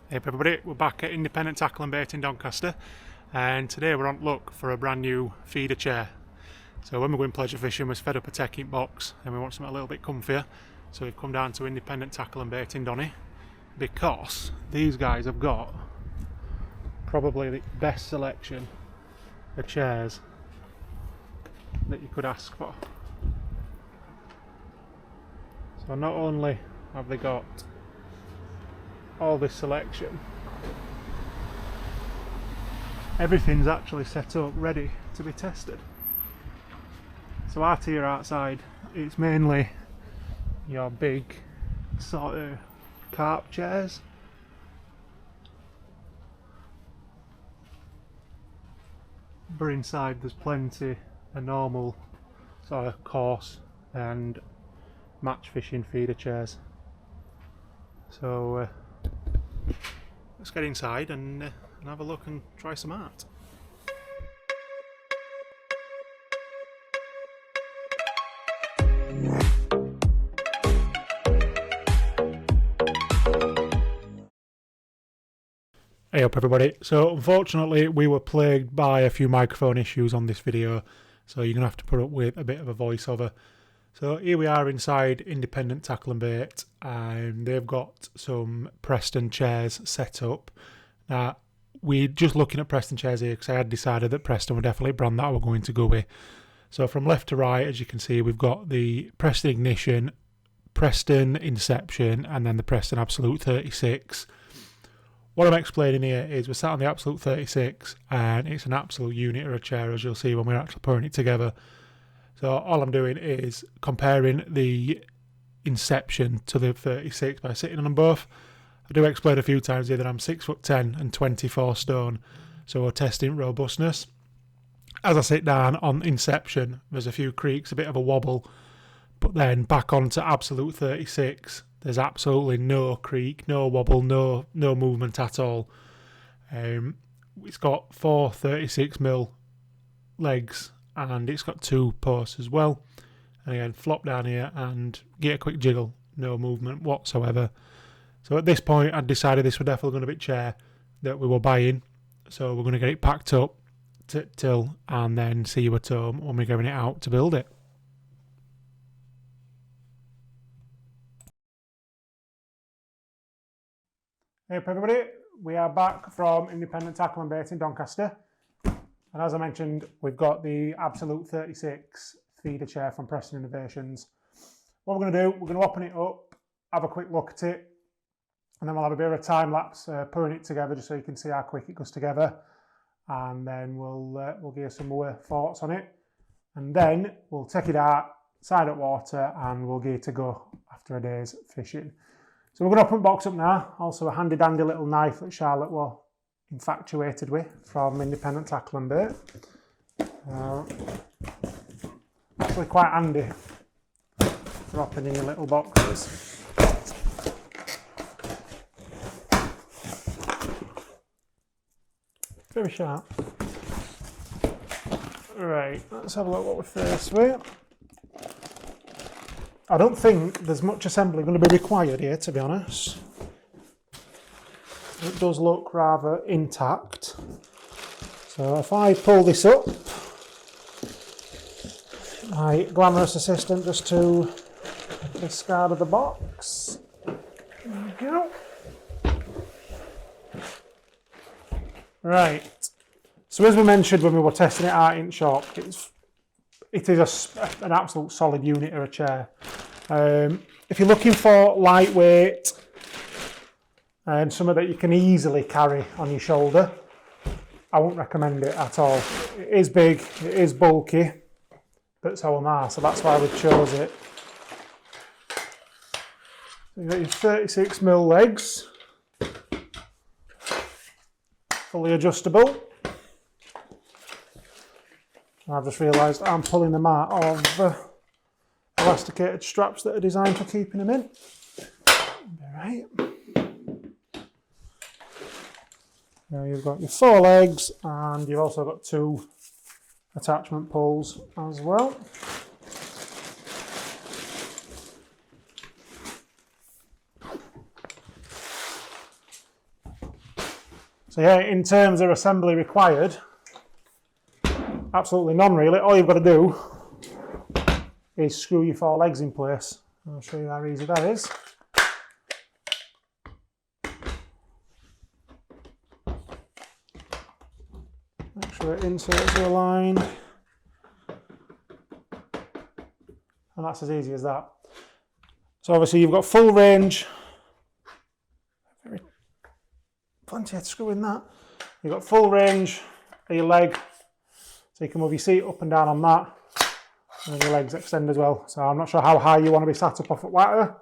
Hey everybody, we're back at Independent Tackle and Bait in Doncaster, and today we're on look for a brand new feeder chair. So when we're going pleasure fishing, we're fed up a technique box and we want something a little bit comfier, so we've come down to Independent Tackle and Bait in Donny because these guys have got probably the best selection of chairs that you could ask for. So not only have they got all this selection, everything's actually set up ready to be tested. So out here outside, it's mainly your big sort of carp chairs, but inside there's plenty of normal sort of course and match fishing feeder chairs. So let's get inside and have a look and try some out. Hey up everybody, so unfortunately we were plagued by a few microphone issues on this video, so you're going to have to put up with a bit of a voiceover. So here we are inside Independent Tackle and Bait, and they've got some Preston chairs set up. Now, we're just looking at Preston chairs here because I had decided that Preston were definitely a brand that I was going to go with. So from left to right, as you can see, we've got the Preston Ignition, Preston Inception, and then the Preston Absolut 36. What I'm explaining here is we're sat on the Absolut 36, and it's an absolute unit of a chair, as you'll see when we're actually putting it together. So all I'm doing is comparing the Inception to the 36 by sitting on them both. I do explain a few times here that I'm 6'10" and 24 stone, so we're testing robustness. As I sit down on Inception, there's a few creaks, a bit of a wobble, but then back onto Absolute 36, there's absolutely no creak, no wobble, no movement at all. It's got 4 36mm legs, and it's got 2 posts as well. And again, flop down here and get a quick jiggle, no movement whatsoever. So at this point I decided this was definitely going to be a chair that we were buying, so we're going to get it packed up till and then see you at home when we're getting it out to build it. Hey up everybody, we are back from Independent Tackle and Bait in Doncaster. And as I mentioned, we've got the Absolute 36 feeder chair from Preston Innovations. What we're going to do, we're going to open it up, have a quick look at it, and then we'll have a bit of a time lapse putting it together just so you can see how quick it goes together. And then we'll give you some more thoughts on it. And then we'll take it out, side up water, and we'll get it to go after a day's fishing. So we're going to open the box up now. Also a handy dandy little knife that Charlotte was infatuated with from Independent Tackle and Bait. Actually quite handy dropping in your little boxes. Very sharp. Right, let's have a look what we're faced with. I don't think there's much assembly going to be required here, to be honest. It does look rather intact. So if I pull this up, my glamorous assistant just to discard of the box. There we go. Right. So as we mentioned when we were testing it out in shop, it is an absolute solid unit of a chair. If you're looking for lightweight and something that you can easily carry on your shoulder, I wouldn't recommend it at all. It is big, it is bulky, but so am I, so that's why we chose it. So you've got your 36mm legs, fully adjustable. And I've just realised I'm pulling them out of elasticated straps that are designed for keeping them in. Right. Now you've got your 4 legs, and you've also got 2 attachment poles as well. So yeah, in terms of assembly required, absolutely none really. All you've got to do is screw your 4 legs in place. I'll show you how easy that is. Make sure it inserts are aligned. And that's as easy as that. So obviously you've got full range. Plenty of screw in that. You've got full range of your leg. So you can move your seat up and down on that. And then your legs extend as well. So I'm not sure how high you want to be sat up off at water.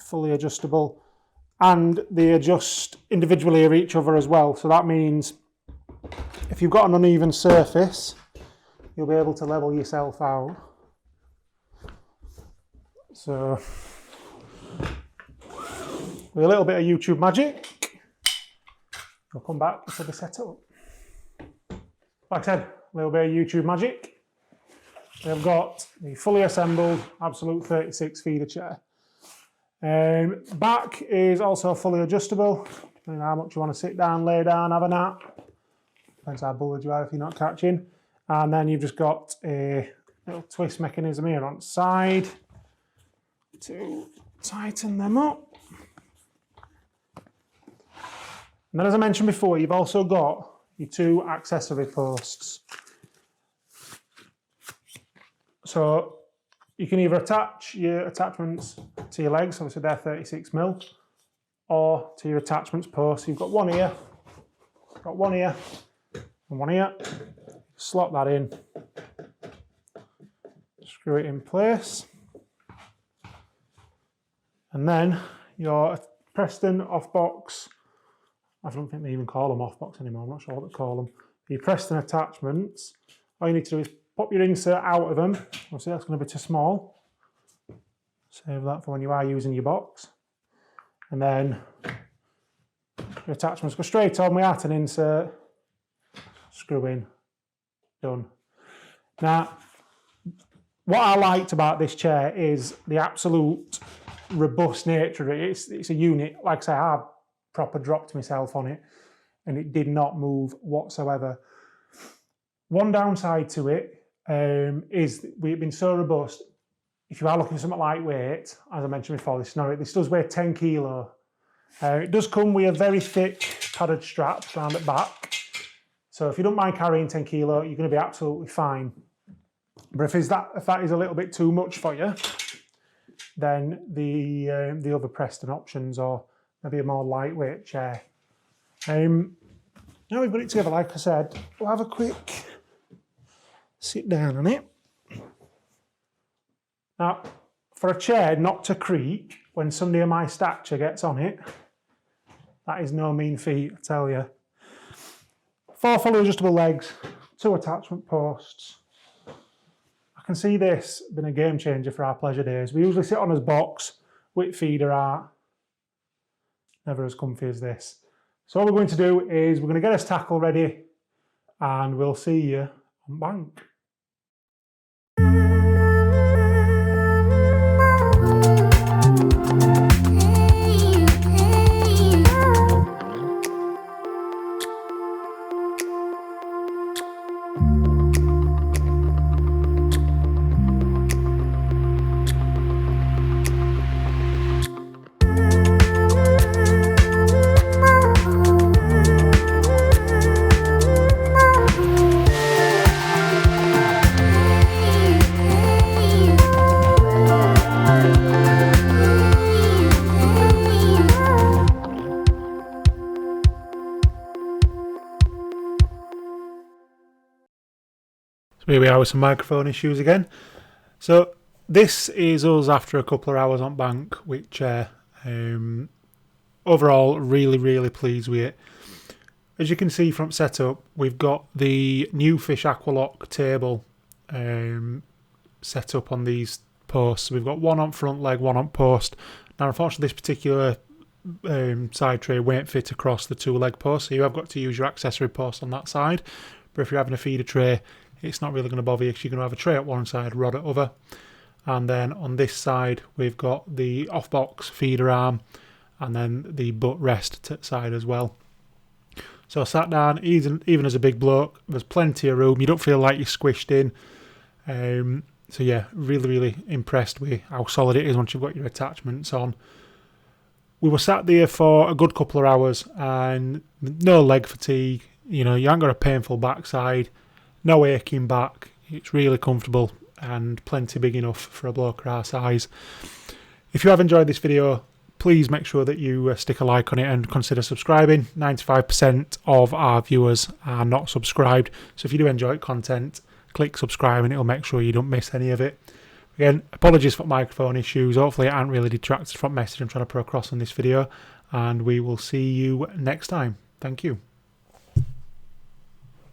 Fully adjustable. And they adjust individually of each other as well. So that means if you've got an uneven surface, you'll be able to level yourself out. So with a little bit of YouTube magic, I'll come back to the setup. Like I said, a little bit of YouTube magic. We've got the fully assembled Absolut 36 feeder chair. Back is also fully adjustable, depending on how much you want to sit down, lay down, have a nap. Depends how bored you are if you're not catching. And then you've just got a little twist mechanism here on the side to tighten them up. And then, as I mentioned before, you've also got your 2 accessory posts. So you can either attach your attachments to your legs, obviously they're 36mm, or to your attachments post. You've got one here, and one here. Slot that in, screw it in place, and then your Preston off-box, I don't think they even call them off-box anymore, I'm not sure what they call them. Your Preston attachments, all you need to do is pop your insert out of them. Obviously that's going to be too small. Save that for when you are using your box. And then your attachments go straight on without an insert, screw in, done. Now, what I liked about this chair is the absolute robust nature of it. It's a unit, like I say, I proper dropped myself on it and it did not move whatsoever. One downside to it is we've been so robust. If you are looking for something lightweight, as I mentioned before, this does weigh 10 kilo. It does come with a very thick padded strap around the back. So if you don't mind carrying 10 kilo, you're going to be absolutely fine. But if that is a little bit too much for you, then the other Preston options, or maybe a more lightweight chair. Now we've got it together, like I said, we'll have a quick sit down on it. Now, for a chair not to creak when somebody of my stature gets on it, that is no mean feat, I tell you. 4 fully adjustable legs, 2 attachment posts. I can see this been a game changer for our pleasure days. We usually sit on his box with feeder art. Never as comfy as this. So all we're going to do is we're going to get us tackle ready and we'll see you on bank. Here we are with some microphone issues again. So this is us after a couple of hours on bank, which overall really pleased with it. As you can see from setup, we've got the new Fish Aqualock table set up on these posts. We've got one on front leg, one on post. Now unfortunately this particular side tray won't fit across the 2 leg posts, so you have got to use your accessory post on that side. But if you're having a feeder tray, it's not really going to bother you because you're going to have a tray at one side, rod at other. And then on this side, we've got the off-box feeder arm and then the butt rest side as well. So I sat down, even as a big bloke, there's plenty of room. You don't feel like you're squished in. So yeah, really impressed with how solid it is once you've got your attachments on. We were sat there for a good couple of hours and no leg fatigue. You know, you haven't got a painful backside, no aching back. It's really comfortable and plenty big enough for a bloke our size. If you have enjoyed this video, please make sure that you stick a like on it and consider subscribing. 95% of our viewers are not subscribed. So if you do enjoy content, click subscribe and it'll make sure you don't miss any of it. Again, apologies for microphone issues. Hopefully it hasn't really detracted from message I'm trying to put across on this video. And we will see you next time. Thank you.